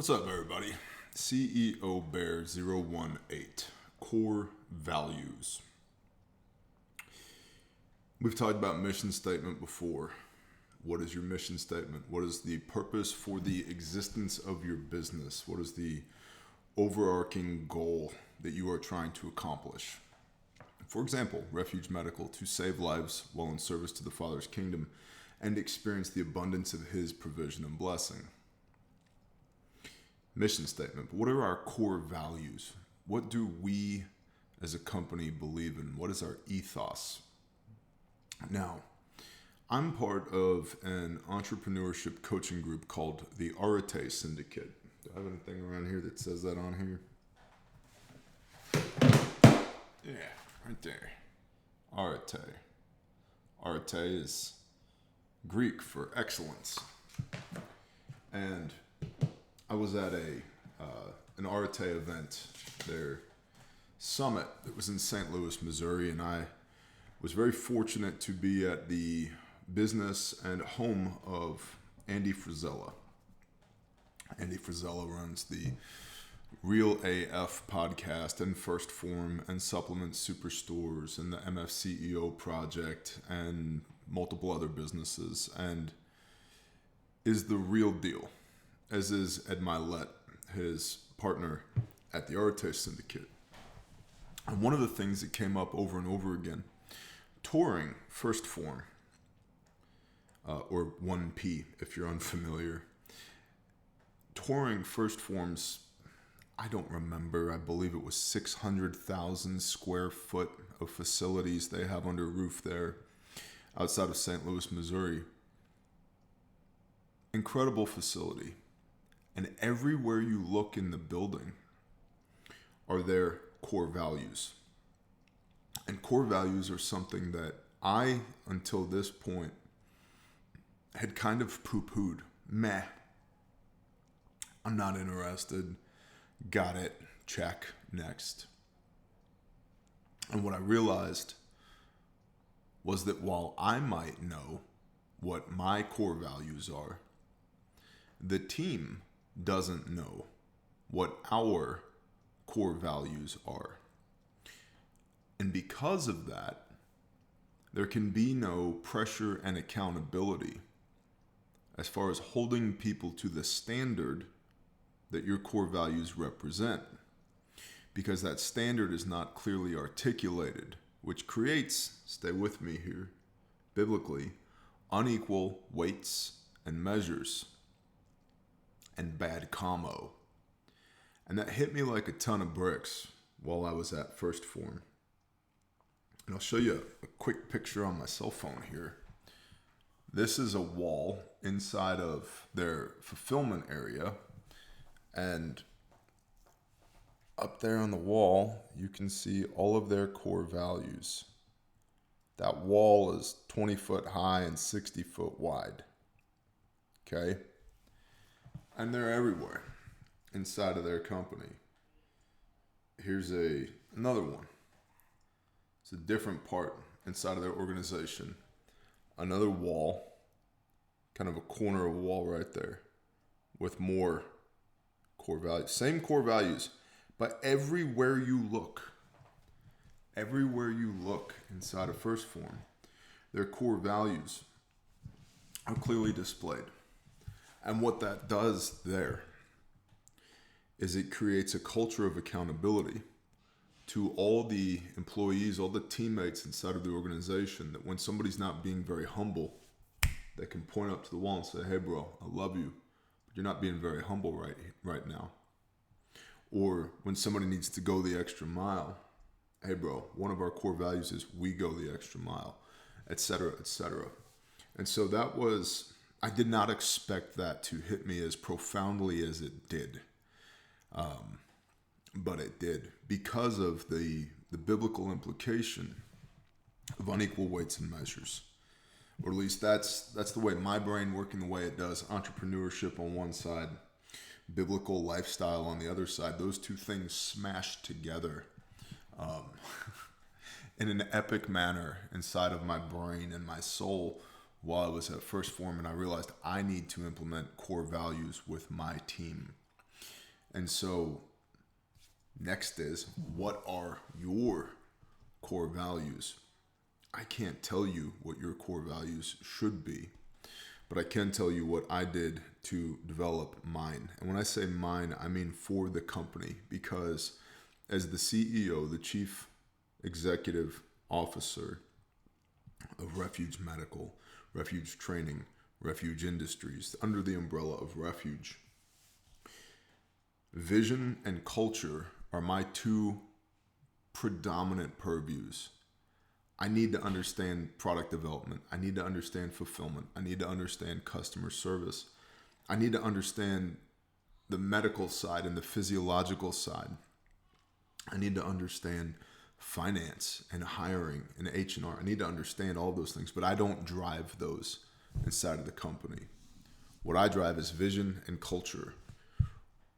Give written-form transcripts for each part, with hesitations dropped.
What's up, everybody? CEO Bear 018, core values. We've talked about mission statement before. What is your mission statement? What is the purpose for the existence of your business? What is the overarching goal that you are trying to accomplish? For example, Refuge Medical, to save lives while in service to the Father's kingdom and experience the abundance of His provision and blessing. Mission statement. But what are our core values? What do we as a company believe in? What is our ethos? Now, I'm part of an entrepreneurship coaching group called the Arete Syndicate. Do I have anything around here that says that on here? Yeah, right there. Arete. Arete is Greek for excellence. And I was at an Arete event, their summit that was in St. Louis, Missouri, and I was very fortunate to be at the business and home of Andy Frisella. Andy Frisella runs the Real AF podcast and First Form and Supplement Superstores and the MFCEO project and multiple other businesses, and is the real deal, as is Ed Milet, his partner at the Arete Syndicate. And one of the things that came up over and over again, touring First Form, or 1P if you're unfamiliar, touring First Form's, I don't remember, I believe it was 600,000 square foot of facilities they have under roof there outside of St. Louis, Missouri. Incredible facility. And everywhere you look in the building are their core values. And core values are something that I, until this point, had kind of poo-pooed. Meh. I'm not interested. Got it. Check. Next. And what I realized was that while I might know what my core values are, the team doesn't know what our core values are. And because of that, there can be no pressure and accountability as far as holding people to the standard that your core values represent, because that standard is not clearly articulated, which creates, stay with me here, biblically, unequal weights and measures and bad commo. And that hit me like a ton of bricks while I was at First Form. And I'll show you a quick picture on my cell phone here. This is a wall inside of their fulfillment area. And up there on the wall, you can see all of their core values. That wall is 20 foot high and 60 foot wide. Okay? And they're everywhere inside of their company. Here's another one. It's a different part inside of their organization. Another wall, kind of a corner of a wall right there, with more core values. Same core values, but everywhere you look inside of First Form, their core values are clearly displayed. And what that does there is it creates a culture of accountability to all the employees, all the teammates inside of the organization, that when somebody's not being very humble, they can point up to the wall and say, hey bro, I love you, but you're not being very humble right now. Or when somebody needs to go the extra mile, hey bro, one of our core values is we go the extra mile, etc., etc. And so that was, I did not expect that to hit me as profoundly as it did. But it did, because of the biblical implication of unequal weights and measures. Or at least that's the way my brain working the way it does. Entrepreneurship on one side, biblical lifestyle on the other side. Those two things smashed together in an epic manner inside of my brain and my soul while I was at First Form, and I realized I need to implement core values with my team. And so next is, what are your core values? I can't tell you what your core values should be, but I can tell you what I did to develop mine. And when I say mine, I mean for the company, because as the CEO, the Chief Executive Officer of Refuge Medical, Refuge Training, Refuge Industries, under the umbrella of Refuge, vision and culture are my two predominant purviews. I need to understand product development. I need to understand fulfillment. I need to understand customer service. I need to understand the medical side and the physiological side. I need to understand finance and hiring and H&R. I need to understand all those things, but I don't drive those inside of the company. What I drive is vision and culture.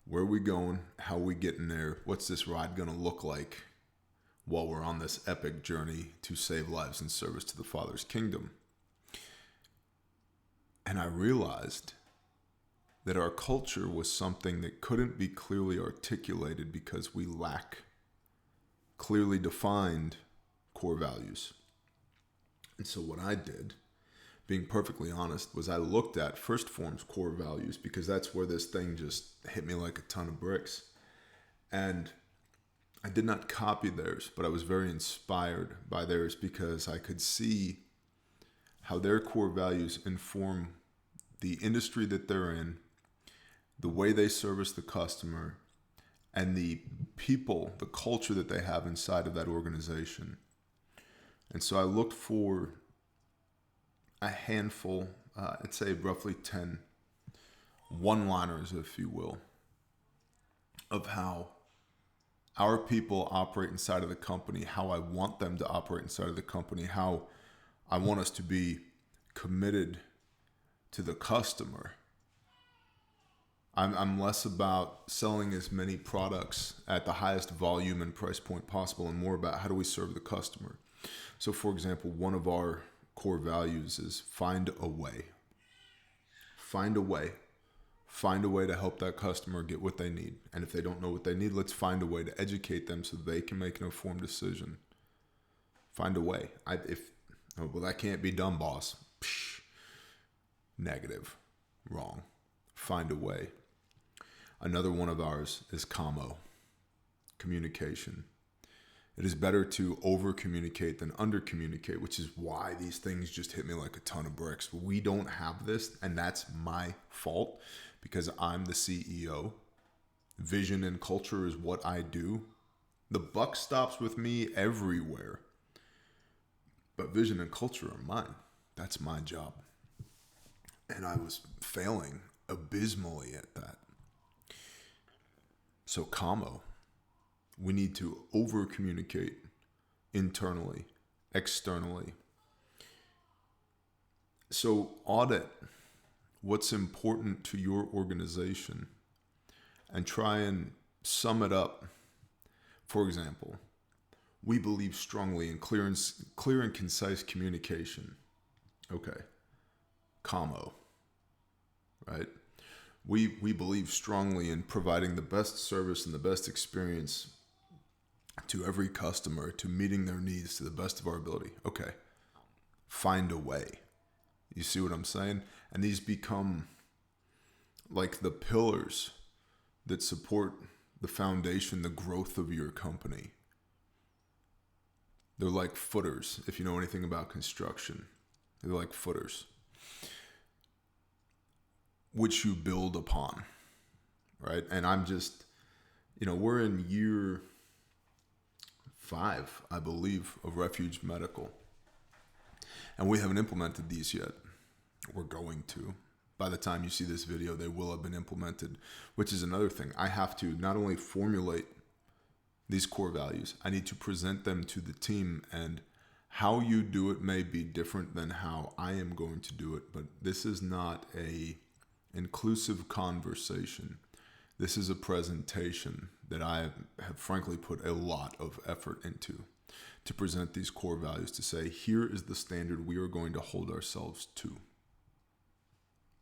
Where are we going? How are we getting there? What's this ride going to look like while we're on this epic journey to save lives in service to the Father's kingdom? And I realized that our culture was something that couldn't be clearly articulated because we lack clearly defined core values. And so what I did, being perfectly honest, was I looked at First Form's core values, because that's where this thing just hit me like a ton of bricks. And I did not copy theirs, but I was very inspired by theirs, because I could see how their core values inform the industry that they're in, the way they service the customer, and the people, the culture that they have inside of that organization. And so I looked for a handful, I'd say roughly 10 one-liners, if you will, of how our people operate inside of the company, how I want them to operate inside of the company, how I want us to be committed to the customer. I'm less about selling as many products at the highest volume and price point possible, and more about how do we serve the customer. So, for example, one of our core values is find a way. Find a way. Find a way to help that customer get what they need. And if they don't know what they need, let's find a way to educate them so they can make an informed decision. Find a way. Well, that can't be done, boss. Psh, negative. Wrong. Find a way. Another one of ours is COMO, communication. It is better to over-communicate than under-communicate, which is why these things just hit me like a ton of bricks. We don't have this, and that's my fault, because I'm the CEO. Vision and culture is what I do. The buck stops with me everywhere. But vision and culture are mine. That's my job. And I was failing abysmally at that. So COMO, we need to over-communicate internally, externally. So audit what's important to your organization and try and sum it up. For example, we believe strongly in clear and concise communication. Okay, COMO, right? We believe strongly in providing the best service and the best experience to every customer, to meeting their needs to the best of our ability. Okay, find a way. You see what I'm saying? And these become like the pillars that support the foundation, the growth of your company. They're like footers, if you know anything about construction. They're like footers, which you build upon, right? And I'm just, we're in year 5, I believe, of Refuge Medical. And we haven't implemented these yet. We're going to. By the time you see this video, they will have been implemented, which is another thing. I have to not only formulate these core values, I need to present them to the team, and how you do it may be different than how I am going to do it, but this is not a inclusive conversation. This is a presentation that I have frankly put a lot of effort into, to present these core values, to say, here is the standard we are going to hold ourselves to.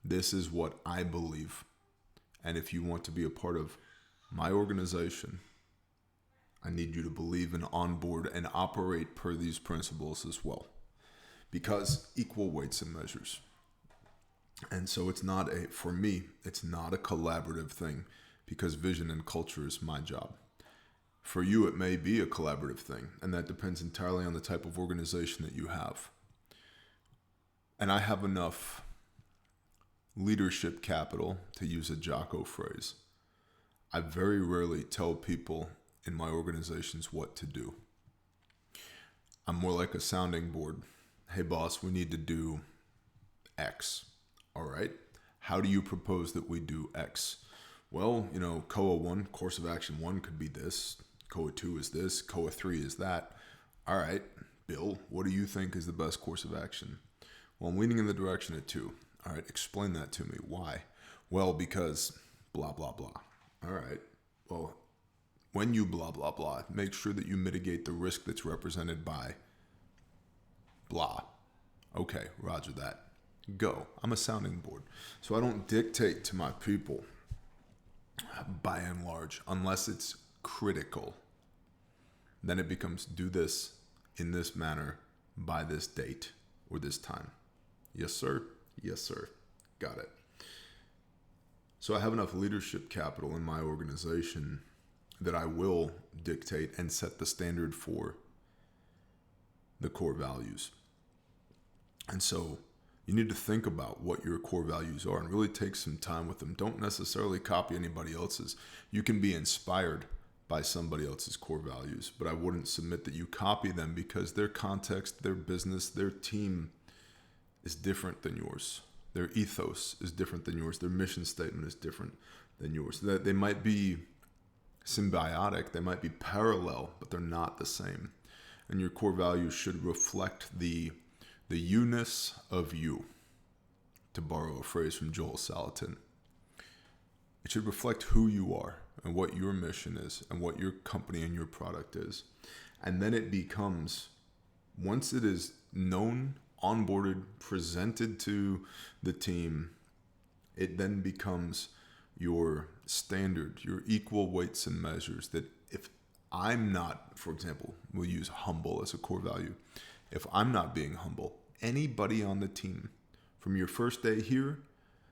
This is what I believe. And if you want to be a part of my organization, I need you to believe and onboard and operate per these principles as well. Because equal weights and measures. And so for me, it's not a collaborative thing because vision and culture is my job. For you, it may be a collaborative thing, and that depends entirely on the type of organization that you have. And I have enough leadership capital, to use a Jocko phrase. I very rarely tell people in my organizations what to do. I'm more like a sounding board. Hey boss, we need to do X. All right. How do you propose that we do X? Well, COA 1, course of action 1 could be this. COA 2 is this. COA 3 is that. All right, Bill, what do you think is the best course of action? Well, I'm leaning in the direction of 2. All right, explain that to me. Why? Well, because blah, blah, blah. All right. Well, when you blah, blah, blah, make sure that you mitigate the risk that's represented by blah. Okay, roger that. Go. I'm a sounding board. So I don't dictate to my people, by and large, unless it's critical. Then it becomes do this in this manner by this date or this time. Yes, sir. Yes, sir. Got it. So I have enough leadership capital in my organization that I will dictate and set the standard for the core values. And so you need to think about what your core values are and really take some time with them. Don't necessarily copy anybody else's. You can be inspired by somebody else's core values, but I wouldn't submit that you copy them because their context, their business, their team is different than yours. Their ethos is different than yours. Their mission statement is different than yours. They might be symbiotic, they might be parallel, but they're not the same. And your core values should reflect the you-ness of you, to borrow a phrase from Joel Salatin. It should reflect who you are and what your mission is and what your company and your product is. And then it becomes, once it is known, onboarded, presented to the team, it then becomes your standard, your equal weights and measures that if I'm not, for example, we'll use humble as a core value. If I'm not being humble, anybody on the team, from your first day here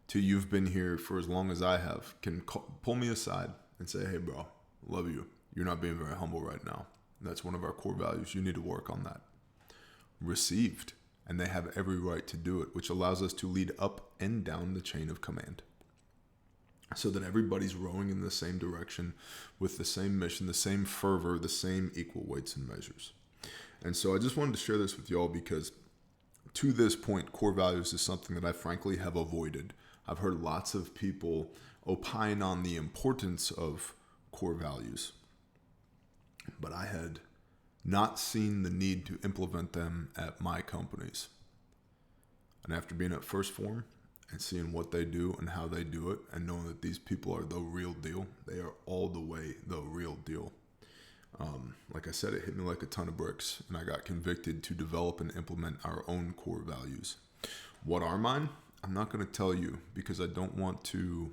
to you've been here for as long as I have, can pull me aside and say, hey, bro, love you. You're not being very humble right now. That's one of our core values. You need to work on that. Received. And they have every right to do it, which allows us to lead up and down the chain of command. So that everybody's rowing in the same direction with the same mission, the same fervor, the same equal weights and measures. And so I just wanted to share this with y'all because to this point, core values is something that I frankly have avoided. I've heard lots of people opine on the importance of core values, but I had not seen the need to implement them at my companies. And after being at First Form and seeing what they do and how they do it and knowing that these people are the real deal, they are all the way the real deal. Like I said, it hit me like a ton of bricks, and I got convicted to develop and implement our own core values. What are mine? I'm not going to tell you because I don't want to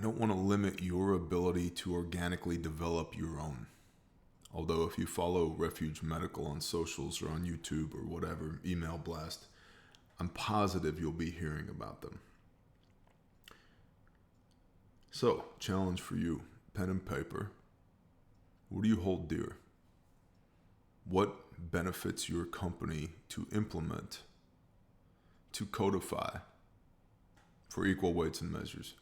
limit your ability to organically develop your own. Although if you follow Refuge Medical on socials or on YouTube or whatever, email blast, I'm positive you'll be hearing about them. So, challenge for you, pen and paper. What do you hold dear? What benefits your company to implement, to codify for equal weights and measures?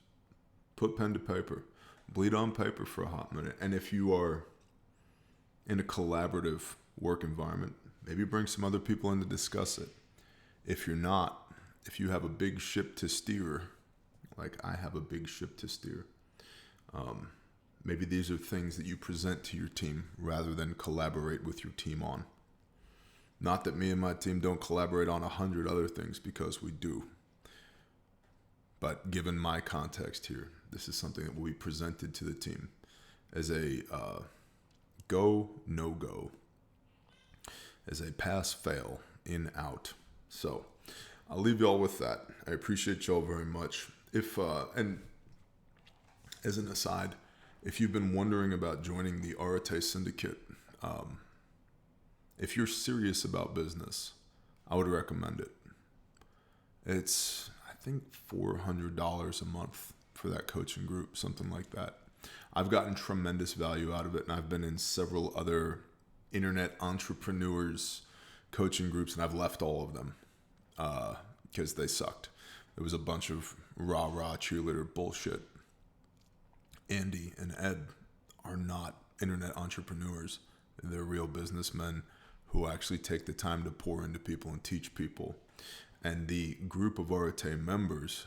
Put pen to paper. Bleed on paper for a hot minute. And if you are in a collaborative work environment, maybe bring some other people in to discuss it. If you're not, if you have a big ship to steer, like I have a big ship to steer, maybe these are things that you present to your team rather than collaborate with your team on. Not that me and my team don't collaborate on 100 other things, because we do. But given my context here, this is something that will be presented to the team as a go, no go, as a pass, fail, in, out. So I'll leave y'all with that. I appreciate y'all very much. If and As an aside, if you've been wondering about joining the Arate Syndicate, if you're serious about business, I would recommend it. It's, I think, $400 a month for that coaching group, something like that. I've gotten tremendous value out of it, and I've been in several other internet entrepreneurs coaching groups, and I've left all of them because they sucked. There was a bunch of rah-rah cheerleader bullshit. Andy and Ed are not internet entrepreneurs. They're real businessmen who actually take the time to pour into people and teach people. And the group of Arate members,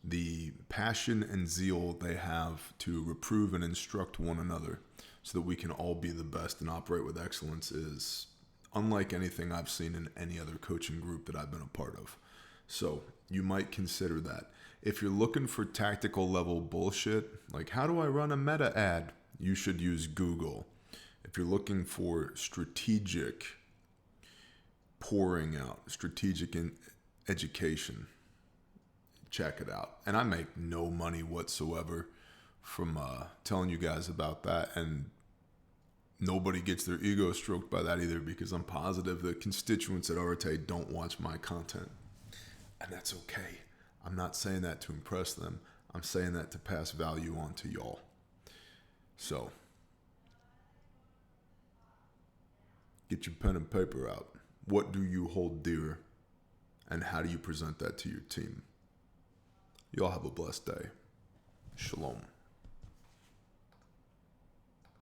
the passion and zeal they have to reprove and instruct one another so that we can all be the best and operate with excellence is unlike anything I've seen in any other coaching group that I've been a part of. So you might consider that. If you're looking for tactical level bullshit, like how do I run a meta ad, you should use Google. If you're looking for strategic pouring out, strategic education, check it out. And I make no money whatsoever from telling you guys about that, and nobody gets their ego stroked by that either, because I'm positive the constituents at Arate don't watch my content, and that's okay. I'm not saying that to impress them. I'm saying that to pass value on to y'all. So get your pen and paper out. What do you hold dear, and how do you present that to your team? Y'all have a blessed day. Shalom.